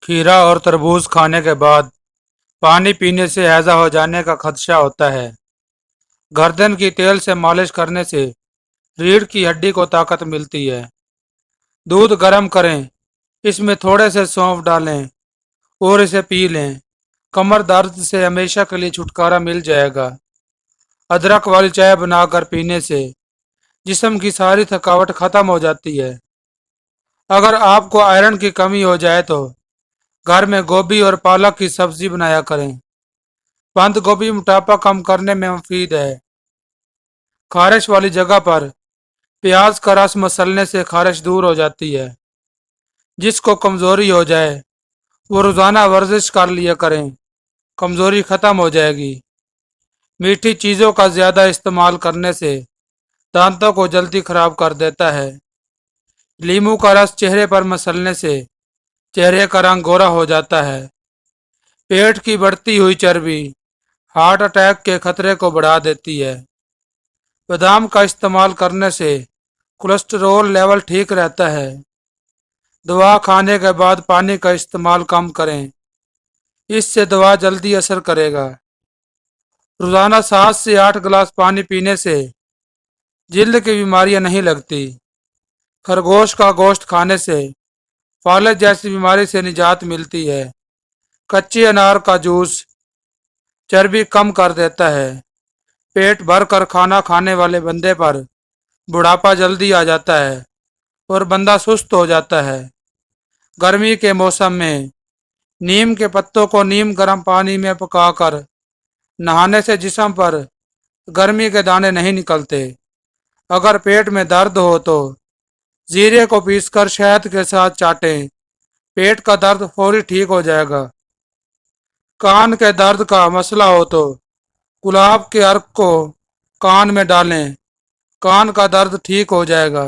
खीरा और तरबूज खाने के बाद पानी पीने से हैजा हो जाने का खदशा होता है। गर्दन की तेल से मालिश करने से रीढ़ की हड्डी को ताकत मिलती है। दूध गर्म करें, इसमें थोड़े से सौंफ डालें और इसे पी लें। कमर दर्द से हमेशा के लिए छुटकारा मिल जाएगा। अदरक वाली चाय बनाकर पीने से जिस्म की सारी थकावट खत्म हो जाती है। अगर आपको आयरन की कमी हो जाए तो घर में गोभी और पालक की सब्जी बनाया करें। बंद गोभी मोटापा कम करने में मुफीद है। खारिश वाली जगह पर प्याज का रस मसलने से खारिश दूर हो जाती है। जिसको कमजोरी हो जाए वो रोजाना वर्जिश कर लिया करें, कमजोरी खत्म हो जाएगी। मीठी चीजों का ज्यादा इस्तेमाल करने से दांतों को जल्दी खराब कर देता है। लींबू का रस चेहरे पर मसलने से चेहरे का रंग गोरा हो जाता है। पेट की बढ़ती हुई चर्बी हार्ट अटैक के खतरे को बढ़ा देती है। बादाम का इस्तेमाल करने से कोलेस्टेरॉल लेवल ठीक रहता है। दवा खाने के बाद पानी का इस्तेमाल कम करें, इससे दवा जल्दी असर करेगा। रोजाना 7 से 8 गिलास पानी पीने से जिल्द की बीमारियां नहीं लगती। खरगोश का गोश्त खाने से फालज जैसी बीमारी से निजात मिलती है। कच्चे अनार का जूस चर्बी कम कर देता है। पेट भर कर खाना खाने वाले बंदे पर बुढ़ापा जल्दी आ जाता है और बंदा सुस्त हो जाता है। गर्मी के मौसम में नीम के पत्तों को नीम गर्म पानी में पकाकर नहाने से जिस्म पर गर्मी के दाने नहीं निकलते। अगर पेट में दर्द हो तो जीरे को पीसकर शहद के साथ चाटें, पेट का दर्द फौरी ठीक हो जाएगा। कान के दर्द का मसला हो तो गुलाब के अर्क को कान में डालें, कान का दर्द ठीक हो जाएगा।